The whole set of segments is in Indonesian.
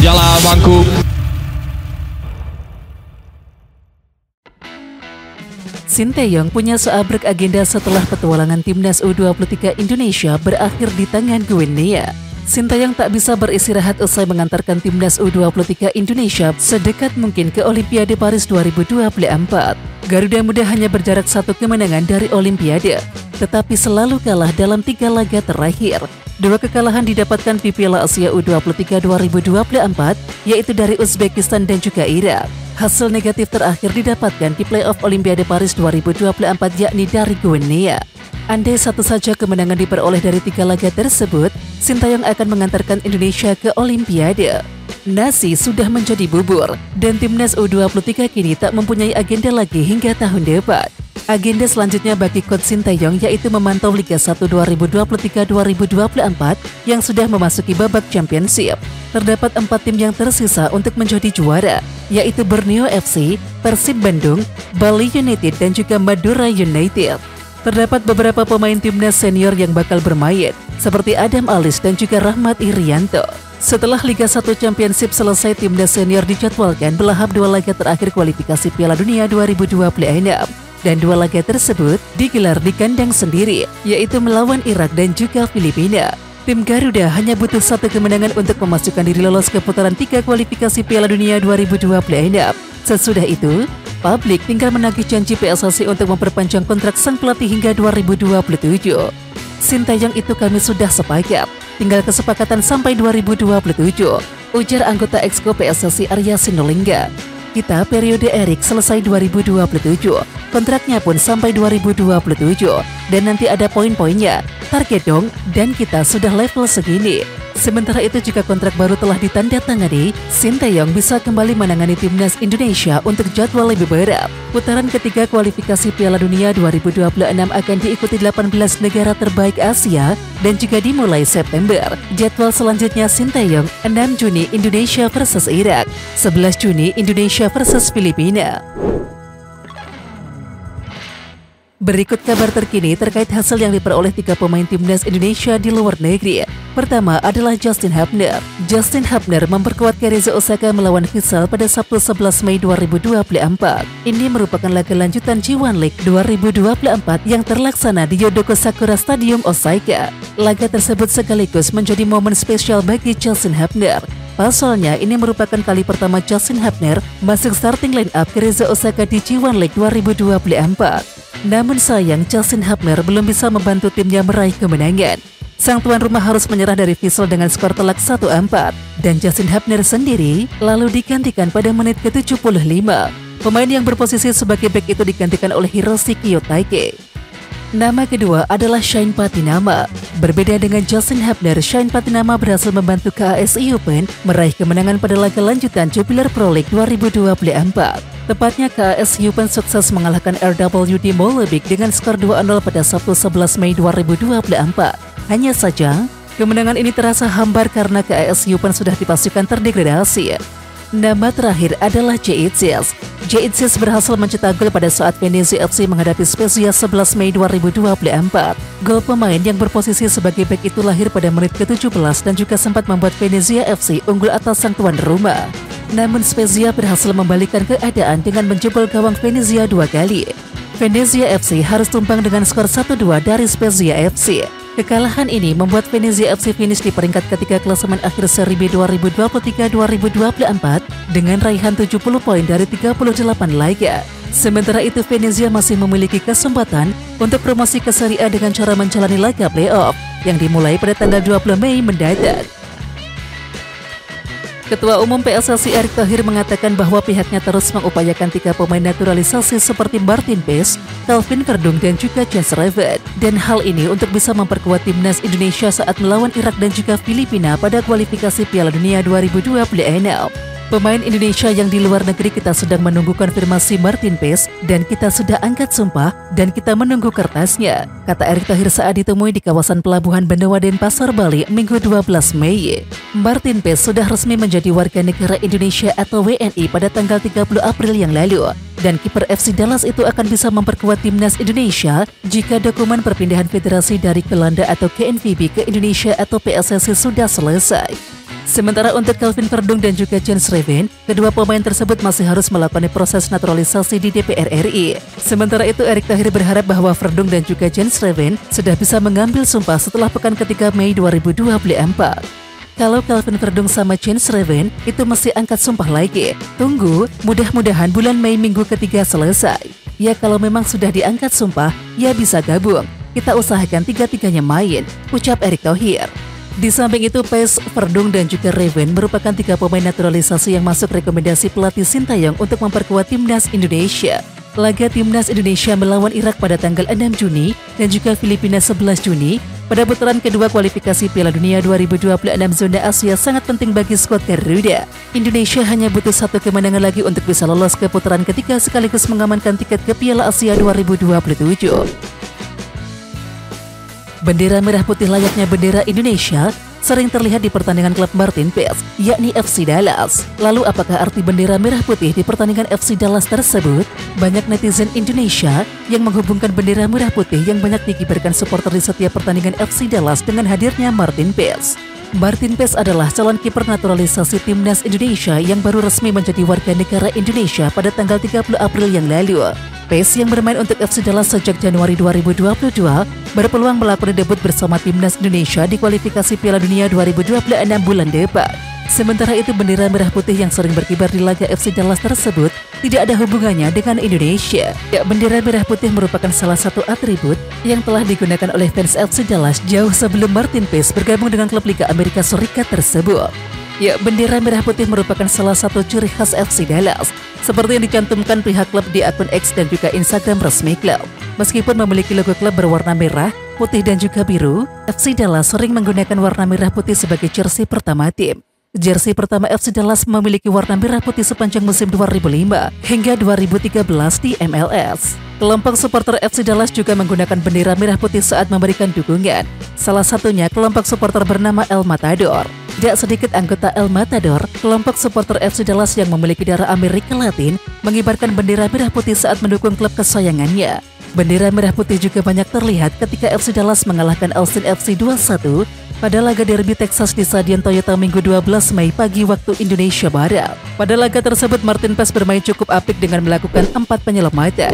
Jala Bangku. Sinteyong punya seabrek agenda setelah petualangan timnas U23 Indonesia berakhir di tangan Guinea. Sinteyong tak bisa beristirahat usai mengantarkan timnas U23 Indonesia sedekat mungkin ke Olimpiade Paris 2024. Garuda Muda hanya berjarak satu kemenangan dari Olimpiade, tetapi selalu kalah dalam 3 laga terakhir. 2 kekalahan didapatkan di Piala Asia U23 2024, yaitu dari Uzbekistan dan juga Irak. Hasil negatif terakhir didapatkan di playoff Olimpiade Paris 2024, yakni dari Guinea. Andai satu saja kemenangan diperoleh dari 3 laga tersebut, Sinteyong akan mengantarkan Indonesia ke Olimpiade. Nasi sudah menjadi bubur, dan timnas U23 kini tak mempunyai agenda lagi hingga tahun depan. Agenda selanjutnya bagi Coach Sinteyong yaitu memantau Liga 1 2023-2024 yang sudah memasuki babak championship. Terdapat 4 tim yang tersisa untuk menjadi juara, yaitu Borneo FC, Persib Bandung, Bali United, dan juga Madura United. Terdapat beberapa pemain timnas senior yang bakal bermain, seperti Adam Alis dan juga Rahmat Irianto. Setelah Liga 1 Championship selesai, timnas senior dijadwalkan berlahap 2 laga terakhir kualifikasi Piala Dunia 2026. Dan 2 laga tersebut digelar di kandang sendiri, yaitu melawan Irak dan juga Filipina. Tim Garuda hanya butuh 1 kemenangan untuk memastikan diri lolos ke putaran 3 kualifikasi Piala Dunia 2026. Sesudah itu, publik tinggal menagih janji PSSI untuk memperpanjang kontrak sang pelatih hingga 2027. Sinteyong itu kami sudah sepakat, tinggal kesepakatan sampai 2027, ujar anggota Exco PSSI Arya Sinulinga. Kita periode Erik selesai 2027, kontraknya pun sampai 2027, dan nanti ada poin-poinnya, target dong, dan kita sudah level segini. Sementara itu jika kontrak baru telah ditandatangani, Sinteyong bisa kembali menangani timnas Indonesia untuk jadwal lebih berat. Putaran ketiga kualifikasi Piala Dunia 2026 akan diikuti 18 negara terbaik Asia dan juga dimulai September. Jadwal selanjutnya Sinteyong 6 Juni Indonesia versus Irak, 11 Juni Indonesia versus Filipina. Berikut kabar terkini terkait hasil yang diperoleh 3 pemain timnas Indonesia di luar negeri. Pertama adalah Justin Hubner. Justin Hubner memperkuat Cerezo Osaka melawan Vissel pada Sabtu 11 Mei 2024. Ini merupakan laga lanjutan G1 League 2024 yang terlaksana di Yodoko Sakura Stadium Osaka. Laga tersebut sekaligus menjadi momen spesial bagi Justin Hubner. Pasalnya, ini merupakan kali pertama Justin Hubner masuk starting line-up Cerezo Osaka di G1 League 2024. Namun sayang, Justin Hubner belum bisa membantu timnya meraih kemenangan. Sang tuan rumah harus menyerah dari Vissel dengan skor telak 1-4, dan Justin Hubner sendiri lalu digantikan pada menit ke-75. Pemain yang berposisi sebagai bek itu digantikan oleh Hiroshi Kiyotake. Nama kedua adalah Shane Patinama. Berbeda dengan Justin Hubner, Shane Patinama berhasil membantu KASI Open meraih kemenangan pada laga lanjutan Jupiler Pro League 2024. Tepatnya KASI Open sukses mengalahkan RWD Molenbeek dengan skor 2-0 pada Sabtu 11 Mei 2024. Hanya saja, kemenangan ini terasa hambar karena KASI Open sudah dipastikan terdegradasi. Nama terakhir adalah Jeitzis. Jeitzis berhasil mencetak gol pada saat Venezia FC menghadapi Spezia 11 Mei 2024. Gol pemain yang berposisi sebagai bek itu lahir pada menit ke-17 dan juga sempat membuat Venezia FC unggul atas sang tuan rumah. Namun Spezia berhasil membalikkan keadaan dengan menjebol gawang Venezia 2 kali. Venezia FC harus tumbang dengan skor 1-2 dari Spezia FC. Kekalahan ini membuat Venezia FC finish di peringkat ketiga klasemen akhir Seri B 2023-2024 dengan raihan 70 poin dari 38 laga. Sementara itu Venezia masih memiliki kesempatan untuk promosi ke Seri A dengan cara menjalani laga playoff yang dimulai pada tanggal 20 Mei mendatang. Ketua Umum PSSI Erick Thohir mengatakan bahwa pihaknya terus mengupayakan 3 pemain naturalisasi seperti Martin Paes, Calvin Verdung, dan juga Chance Revet. Dan hal ini untuk bisa memperkuat timnas Indonesia saat melawan Irak dan juga Filipina pada kualifikasi Piala Dunia 2026. Pemain Indonesia yang di luar negeri kita sedang menunggu konfirmasi Martin Paes dan kita sudah angkat sumpah dan kita menunggu kertasnya, kata Erick Thohir saat ditemui di kawasan Pelabuhan Benoa Denpasar, Bali, Minggu 12 Mei. Martin Paes sudah resmi menjadi warga negara Indonesia atau WNI pada tanggal 30 April yang lalu, dan kiper FC Dallas itu akan bisa memperkuat timnas Indonesia jika dokumen perpindahan federasi dari Belanda atau KNVB ke Indonesia atau PSSI sudah selesai. Sementara untuk Calvin Verdong dan juga Chen Sreven, kedua pemain tersebut masih harus melakukan proses naturalisasi di DPR RI. Sementara itu, Erick Thohir berharap bahwa Verdong dan juga Chen Sreven sudah bisa mengambil sumpah setelah pekan ketiga Mei 2024. Kalau Calvin Verdong sama Chen Sreven itu masih angkat sumpah lagi. Tunggu, mudah-mudahan bulan Mei minggu ketiga selesai. Ya kalau memang sudah diangkat sumpah, ya bisa gabung. Kita usahakan tiga-tiganya main, ucap Erick Thohir. Di samping itu, Pes, Verdong dan juga Reven merupakan 3 pemain naturalisasi yang masuk rekomendasi pelatih Sintayong untuk memperkuat timnas Indonesia. Laga timnas Indonesia melawan Irak pada tanggal 6 Juni dan juga Filipina 11 Juni pada putaran kedua kualifikasi Piala Dunia 2026 zona Asia sangat penting bagi skuad Garuda. Indonesia hanya butuh 1 kemenangan lagi untuk bisa lolos ke putaran ketiga sekaligus mengamankan tiket ke Piala Asia 2027. Bendera merah putih layaknya bendera Indonesia sering terlihat di pertandingan klub Martin Paes, yakni FC Dallas. Lalu apakah arti bendera merah putih di pertandingan FC Dallas tersebut? Banyak netizen Indonesia yang menghubungkan bendera merah putih yang banyak dikibarkan supporter di setiap pertandingan FC Dallas dengan hadirnya Martin Paes. Martin Paes adalah calon kiper naturalisasi timnas Indonesia yang baru resmi menjadi warga negara Indonesia pada tanggal 30 April yang lalu. Paes yang bermain untuk FC Dallas sejak Januari 2022 berpeluang melakukan debut bersama timnas Indonesia di kualifikasi Piala Dunia 2026 bulan depan. Sementara itu, bendera merah putih yang sering berkibar di laga FC Dallas tersebut tidak ada hubungannya dengan Indonesia. Ya, bendera merah putih merupakan salah satu atribut yang telah digunakan oleh fans FC Dallas jauh sebelum Martin Paes bergabung dengan klub Liga Amerika Serikat tersebut. Ya, bendera merah putih merupakan salah satu ciri khas FC Dallas, seperti yang dicantumkan pihak klub di akun X dan juga Instagram resmi klub. Meskipun memiliki logo klub berwarna merah, putih dan juga biru, FC Dallas sering menggunakan warna merah putih sebagai jersey pertama tim. Jersey pertama FC Dallas memiliki warna merah putih sepanjang musim 2005 hingga 2013 di MLS. Kelompok supporter FC Dallas juga menggunakan bendera merah putih saat memberikan dukungan. Salah satunya kelompok supporter bernama El Matador. Tidak sedikit anggota El Matador, kelompok supporter FC Dallas yang memiliki darah Amerika Latin, mengibarkan bendera merah putih saat mendukung klub kesayangannya. Bendera merah putih juga banyak terlihat ketika FC Dallas mengalahkan Austin FC 2-1 pada laga derby Texas di Stadion Toyota Minggu 12 Mei pagi waktu Indonesia Barat. Pada laga tersebut, Martin Paes bermain cukup apik dengan melakukan 4 penyelamatan.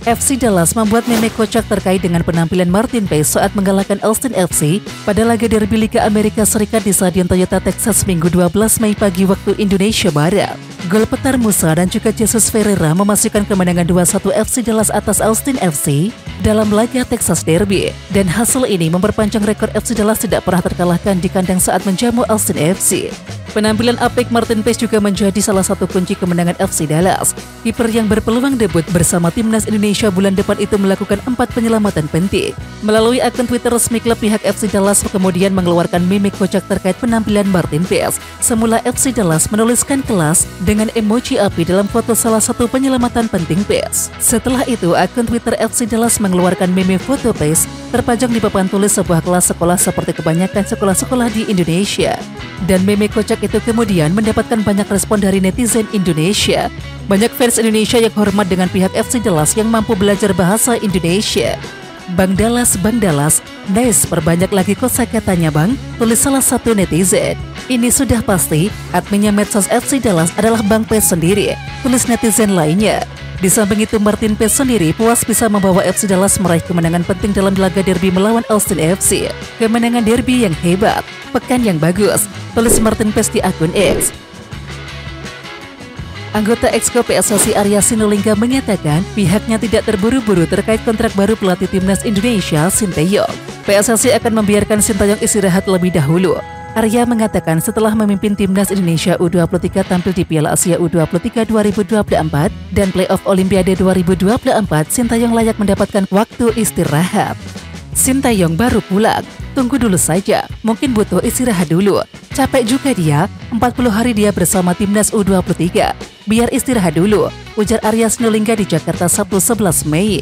FC Dallas membuat meme kocak terkait dengan penampilan Martin Paes saat mengalahkan Austin FC pada laga derby Liga Amerika Serikat di Stadion Toyota Texas Minggu 12 Mei pagi waktu Indonesia Barat. Gol Petar Musa dan juga Jesus Ferreira memastikan kemenangan 2-1 FC Dallas atas Austin FC dalam laga Texas Derby, dan hasil ini memperpanjang rekor FC Dallas tidak pernah terkalahkan di kandang saat menjamu Austin FC. Penampilan apik Martin Paes juga menjadi salah satu kunci kemenangan FC Dallas. Kiper yang berpeluang debut bersama timnas Indonesia bulan depan itu melakukan 4 penyelamatan penting. Melalui akun Twitter resmi klub, pihak FC Dallas kemudian mengeluarkan meme kocak terkait penampilan Martin Paes. Semula FC Dallas menuliskan kelas dengan emoji api dalam foto salah satu penyelamatan penting Paes. Setelah itu, akun Twitter FC Dallas mengeluarkan meme foto Paes terpajang di papan tulis sebuah kelas sekolah seperti kebanyakan sekolah-sekolah di Indonesia. Dan meme kocak itu kemudian mendapatkan banyak respon dari netizen Indonesia. Banyak fans Indonesia yang hormat dengan pihak FC Dallas yang mampu belajar bahasa Indonesia. Bang Dallas, nice, perbanyak lagi kosakatanya Bang, tulis salah satu netizen. Ini sudah pasti, adminnya medsos FC Dallas adalah Bang Paes sendiri, tulis netizen lainnya. Di samping itu, Martin Paes sendiri puas bisa membawa FC Dallas meraih kemenangan penting dalam laga derby melawan Austin FC. Kemenangan derby yang hebat, pekan yang bagus, tulis Martin Paes di akun X. Anggota Exco PSSI Arya Sinulinga menyatakan pihaknya tidak terburu-buru terkait kontrak baru pelatih timnas Indonesia, Sintayong. PSSI akan membiarkan Sintayong istirahat lebih dahulu. Arya mengatakan setelah memimpin timnas Indonesia U23 tampil di Piala Asia U23 2024 dan playoff Olimpiade 2024, Sintayong layak mendapatkan waktu istirahat. Sintayong baru pulang, tunggu dulu saja, mungkin butuh istirahat dulu. Capek juga dia, 40 hari dia bersama timnas U23. Biar istirahat dulu, ujar Arya Sinulinga di Jakarta Sabtu 11 Mei.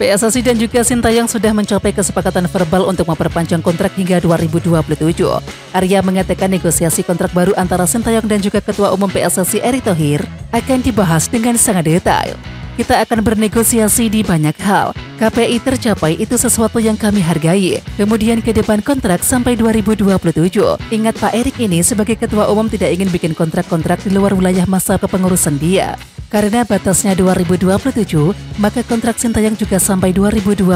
PSSI dan juga Sintayong sudah mencapai kesepakatan verbal untuk memperpanjang kontrak hingga 2027. Arya mengatakan negosiasi kontrak baru antara Sintayong dan juga Ketua Umum PSSI Erick Thohir akan dibahas dengan sangat detail. kita akan bernegosiasi di banyak hal. KPI tercapai itu sesuatu yang kami hargai. Kemudian ke depan kontrak sampai 2027. Ingat Pak Erik ini sebagai ketua umum tidak ingin bikin kontrak-kontrak di luar wilayah masa kepengurusan dia. Karena batasnya 2027, maka kontrak Sintayong juga sampai 2027.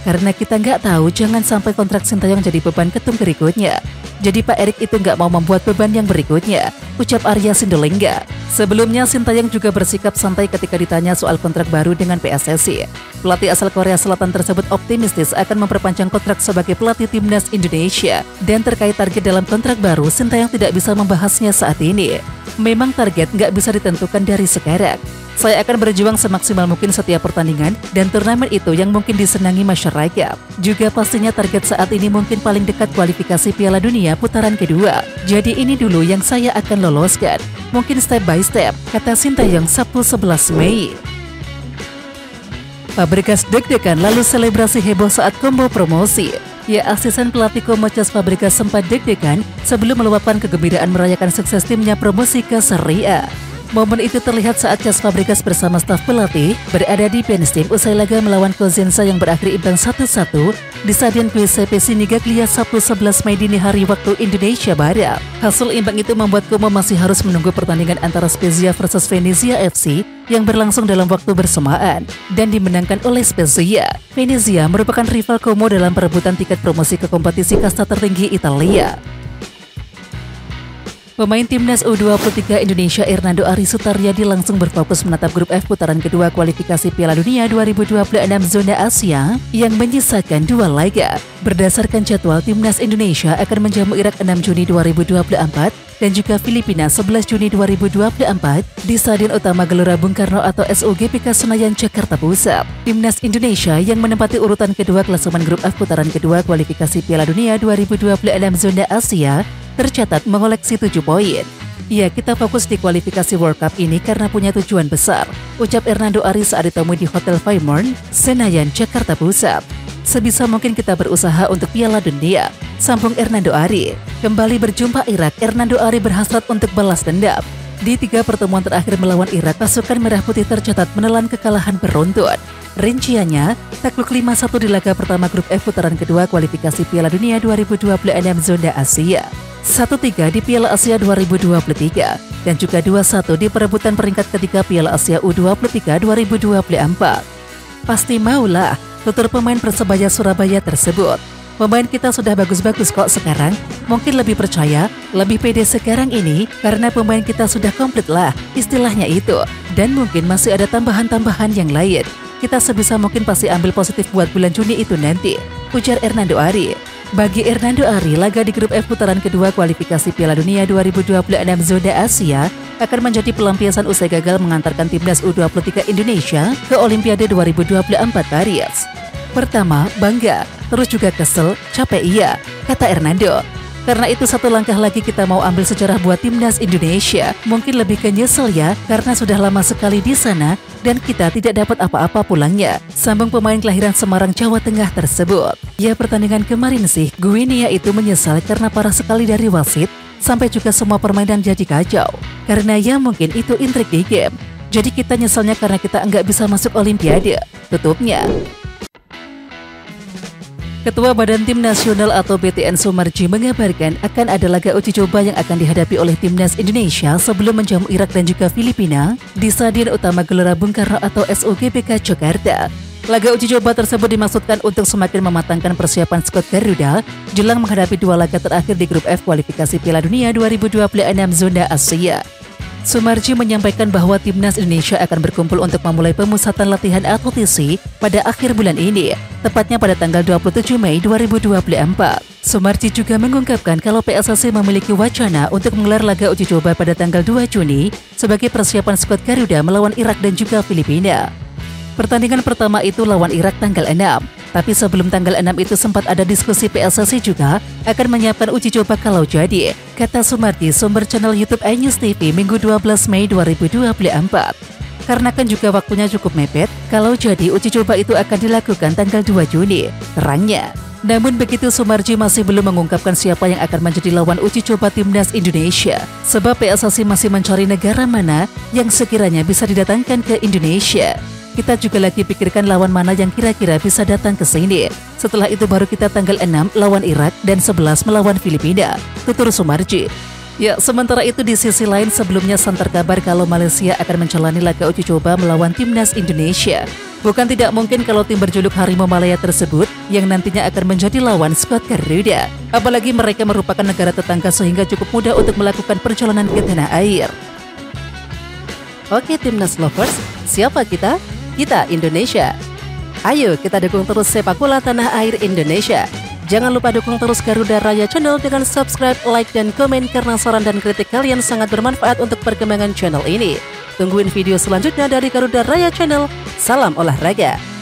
Karena kita nggak tahu, jangan sampai kontrak Sintayong jadi beban ketum berikutnya. Jadi Pak Erik itu nggak mau membuat beban yang berikutnya, ucap Arya Sinulinga. Sebelumnya Sintayong juga bersikap santai ketika ditanya soal kontrak baru dengan PSSI. Pelatih asal Korea Selatan tersebut optimistis akan memperpanjang kontrak sebagai pelatih timnas Indonesia. Dan terkait target dalam kontrak baru, Sintayong tidak bisa membahasnya saat ini. Memang target nggak bisa ditentukan dari sekarang. Saya akan berjuang semaksimal mungkin setiap pertandingan dan turnamen itu yang mungkin disenangi masyarakat. Juga pastinya target saat ini mungkin paling dekat kualifikasi Piala Dunia putaran kedua. Jadi ini dulu yang saya akan loloskan. Mungkin step by step, kata Sintayong Sabtu 11 Mei. Fabregas deg-degan lalu selebrasi heboh saat combo promosi. Ya, asisten pelatih Komocas Fabregas sempat deg-degan sebelum meluapkan kegembiraan merayakan sukses timnya promosi ke Serie A. Momen itu terlihat saat Cas Fabregas bersama staf pelatih berada di pensi usai laga melawan Cosenza yang berakhir imbang 1-1 di Stadion Giuseppe Sinigaglia Sabtu 11 Mei dini hari waktu Indonesia Barat. Hasil imbang itu membuat Como masih harus menunggu pertandingan antara Spezia versus Venezia FC yang berlangsung dalam waktu bersamaan dan dimenangkan oleh Spezia. Venezia merupakan rival Como dalam perebutan tiket promosi ke kompetisi kasta tertinggi Italia. Pemain timnas U23 Indonesia Hernando Ari Sutaryadi langsung berfokus menatap grup F putaran kedua kualifikasi Piala Dunia 2026 zona Asia yang menyisakan 2 laga. Berdasarkan jadwal, timnas Indonesia akan menjamu Irak 6 Juni 2024 dan juga Filipina 11 Juni 2024 di Stadion Utama Gelora Bung Karno atau SUGBK Senayan, Jakarta Pusat. Timnas Indonesia yang menempati urutan kedua klasemen grup F putaran kedua kualifikasi Piala Dunia 2026 zona Asia tercatat mengoleksi 7 poin. Ya, kita fokus di kualifikasi World Cup ini karena punya tujuan besar, ucap Hernando Ari saat ditemui di Hotel Fairmont, Senayan, Jakarta Pusat. Sebisa mungkin kita berusaha untuk Piala Dunia, sambung Hernando Ari. Kembali berjumpa Irak, Hernando Ari berhasrat untuk balas dendam. Di 3 pertemuan terakhir melawan Irak, pasukan Merah Putih tercatat menelan kekalahan beruntun. Rinciannya, takluk 5-1 di laga pertama grup F putaran kedua kualifikasi Piala Dunia 2026 zona Asia. 1-3 di Piala Asia 2023 dan juga 2-1 di perebutan peringkat ketiga Piala Asia U23 2024. Pasti maulah, tutur pemain Persebaya Surabaya tersebut. Pemain kita sudah bagus-bagus kok sekarang, mungkin lebih percaya, lebih pede sekarang ini karena pemain kita sudah komplit lah, istilahnya itu. Dan mungkin masih ada tambahan-tambahan yang lain. Kita sebisa mungkin pasti ambil positif buat bulan Juni itu nanti, ujar Hernando Ari. Bagi Hernando Ari, laga di grup F putaran kedua kualifikasi Piala Dunia 2026 zona Asia akan menjadi pelampiasan usai gagal mengantarkan timnas U23 Indonesia ke Olimpiade 2024 Paris. Pertama, bangga, terus juga kesel, capek iya, kata Hernando. Karena itu satu langkah lagi kita mau ambil sejarah buat timnas Indonesia. Mungkin lebih ke nyesel ya, karena sudah lama sekali di sana dan kita tidak dapat apa-apa pulangnya, sambung pemain kelahiran Semarang, Jawa Tengah tersebut. Ya, pertandingan kemarin sih, Guinea itu menyesal karena parah sekali dari wasit, sampai juga semua permainan jadi kacau. Karena ya mungkin itu intrik di game. Jadi kita nyeselnya karena kita nggak bisa masuk Olimpiade, tutupnya. Ketua Badan Tim Nasional atau BTN Sumarji mengabarkan akan ada laga uji coba yang akan dihadapi oleh timnas Indonesia sebelum menjamu Irak dan juga Filipina di Stadion Utama Gelora Bung Karno atau SUGBK Jakarta. Laga uji coba tersebut dimaksudkan untuk semakin mematangkan persiapan skuad Garuda jelang menghadapi 2 laga terakhir di grup F kualifikasi Piala Dunia 2026 zona Asia. Sumarji menyampaikan bahwa timnas Indonesia akan berkumpul untuk memulai pemusatan latihan atletisi pada akhir bulan ini, tepatnya pada tanggal 27 Mei 2024. Sumarji juga mengungkapkan kalau PSSI memiliki wacana untuk menggelar laga uji coba pada tanggal 2 Juni sebagai persiapan skuad Garuda melawan Irak dan juga Filipina. Pertandingan pertama itu lawan Irak tanggal 6. Tapi sebelum tanggal 6 itu sempat ada diskusi PSSI juga akan menyiapkan uji coba kalau jadi, kata Sumarji sumber channel YouTube iNews TV Minggu 12 Mei 2024. Karena kan juga waktunya cukup mepet, kalau jadi uji coba itu akan dilakukan tanggal 2 Juni, terangnya. Namun begitu, Sumarji masih belum mengungkapkan siapa yang akan menjadi lawan uji coba timnas Indonesia. Sebab PSSI masih mencari negara mana yang sekiranya bisa didatangkan ke Indonesia. Kita juga lagi pikirkan lawan mana yang kira-kira bisa datang ke sini. Setelah itu baru kita tanggal 6 lawan Irak dan 11 melawan Filipina, tutur Sumarji. Ya, sementara itu di sisi lain sebelumnya santer kabar kalau Malaysia akan menjalani laga uji coba melawan timnas Indonesia. Bukan tidak mungkin kalau tim berjuluk Harimau Malaya tersebut yang nantinya akan menjadi lawan skuad Garuda. Apalagi mereka merupakan negara tetangga sehingga cukup mudah untuk melakukan perjalanan ke tanah air. Oke timnas lovers, siapa kita? Kita Indonesia. Ayo kita dukung terus sepak bola tanah air Indonesia. Jangan lupa dukung terus Garuda Raya Channel dengan subscribe, like, dan komen karena saran dan kritik kalian sangat bermanfaat untuk perkembangan channel ini. Tungguin video selanjutnya dari Garuda Raya Channel. Salam olahraga.